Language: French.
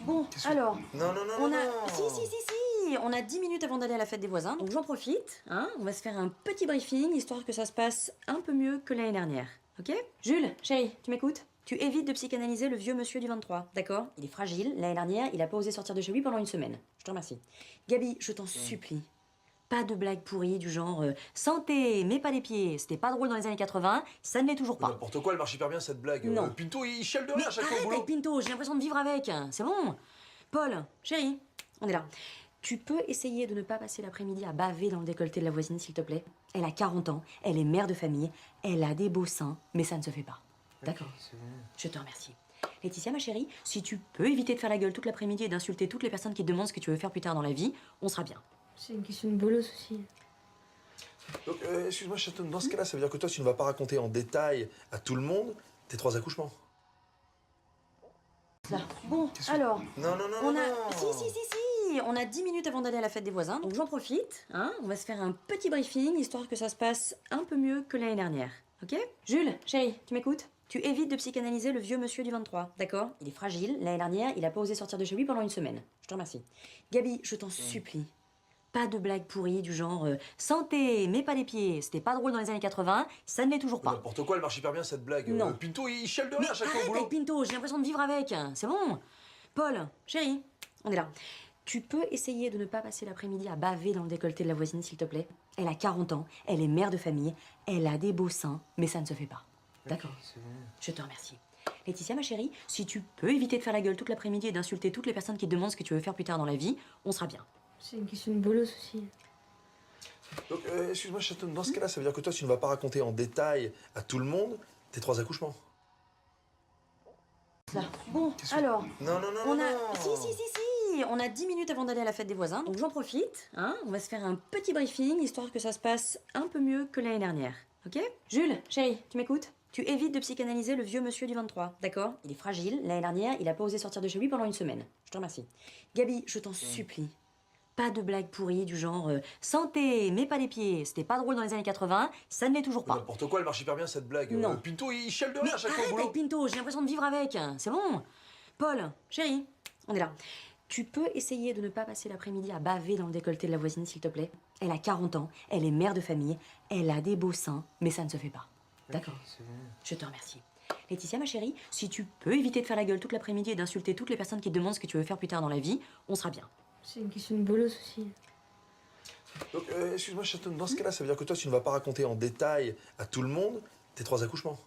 Bon, alors, Non, non, non, on non, a... non. Si, on a 10 minutes avant d'aller à la fête des voisins, donc j'en profite, hein, on va se faire un petit briefing, histoire que ça se passe un peu mieux que l'année dernière, ok? Jules, chérie, tu m'écoutes? Tu évites de psychanalyser le vieux monsieur du 23, d'accord? Il est fragile, l'année dernière, il a pas osé sortir de chez lui pendant une semaine. Je te remercie. Gabi, je t'en supplie, pas de blagues pourries du genre santé, mais pas les pieds, c'était pas drôle dans les années 80, ça ne l'est toujours pas. N'importe quoi, elle marche hyper bien cette blague. Non. Pinto, il chiale de Mais rien à chaque fois au arrête boulot. avec Pinto, j'ai l'impression de vivre avec, c'est bon? Paul, chérie, on est là. Tu peux essayer de ne pas passer l'après-midi à baver dans le décolleté de la voisine, s'il te plaît? Elle a 40 ans, elle est mère de famille, elle a des beaux seins, mais ça ne se fait pas. D'accord? C'est bon. Je te remercie. Laetitia, ma chérie, si tu peux éviter de faire la gueule toute l'après-midi et d'insulter toutes les personnes qui te demandent ce que tu veux faire plus tard dans la vie, on sera bien. C'est une question de bolos aussi. Donc, excuse-moi, Chaton, dans ce cas-là, ça veut dire que toi, tu ne vas pas raconter en détail à tout le monde tes 3 accouchements. Là. Bon, alors, Non, non, non, on non, a... non. Si, on a 10 minutes avant d'aller à la fête des voisins, donc j'en profite, hein, on va se faire un petit briefing, histoire que ça se passe un peu mieux que l'année dernière, ok? Jules, chérie, tu m'écoutes? Tu évites de psychanalyser le vieux monsieur du 23, d'accord? Il est fragile, l'année dernière, il a pas osé sortir de chez lui pendant une semaine. Je te remercie. Gabi, je t'en supplie, pas de blagues pourries du genre santé, mais pas les pieds, c'était pas drôle dans les années 80, ça ne l'est toujours pas. N'importe quoi, elle marche hyper bien cette blague. Non. Pinto, il chiale de Mais rien à chaque fois au arrête boulot. avec Pinto, j'ai l'impression de vivre avec, c'est bon? Paul, chérie, on est là. Tu peux essayer de ne pas passer l'après-midi à baver dans le décolleté de la voisine, s'il te plaît? Elle a 40 ans, elle est mère de famille, elle a des beaux seins, mais ça ne se fait pas. D'accord? C'est bon. Je te remercie. Laetitia, ma chérie, si tu peux éviter de faire la gueule toute l'après-midi et d'insulter toutes les personnes qui te demandent ce que tu veux faire plus tard dans la vie, on sera bien. C'est une question de bolos aussi. Donc, excuse-moi, Chaton, dans ce cas-là, ça veut dire que toi, tu ne vas pas raconter en détail à tout le monde tes 3 accouchements. Là. Bon, alors, Non, non, non, on non, a... non. Si, on a 10 minutes avant d'aller à la fête des voisins, donc j'en profite, hein, on va se faire un petit briefing, histoire que ça se passe un peu mieux que l'année dernière, ok? Jules, chérie, tu m'écoutes? Tu évites de psychanalyser le vieux monsieur du 23, d'accord? Il est fragile, l'année dernière, il a pas osé sortir de chez lui pendant une semaine. Je te remercie. Gabi, je t'en supplie, pas de blagues pourries du genre santé, mais pas les pieds, c'était pas drôle dans les années 80, ça ne l'est toujours pas. N'importe quoi, elle marche hyper bien cette blague. Non. Pinto, il chiale de Mais rien à chaque fois au arrête boulot. avec Pinto, j'ai l'impression de vivre avec, c'est bon? Paul, chérie, on est là. Tu peux essayer de ne pas passer l'après-midi à baver dans le décolleté de la voisine, s'il te plaît? Elle a 40 ans, elle est mère de famille, elle a des beaux seins, mais ça ne se fait pas. D'accord? C'est bon. Je te remercie. Laetitia, ma chérie, si tu peux éviter de faire la gueule toute l'après-midi et d'insulter toutes les personnes qui te demandent ce que tu veux faire plus tard dans la vie, on sera bien. C'est une question de bolos aussi. Donc, excuse-moi, Chaton, dans ce cas-là, ça veut dire que toi, tu ne vas pas raconter en détail à tout le monde tes 3 accouchements.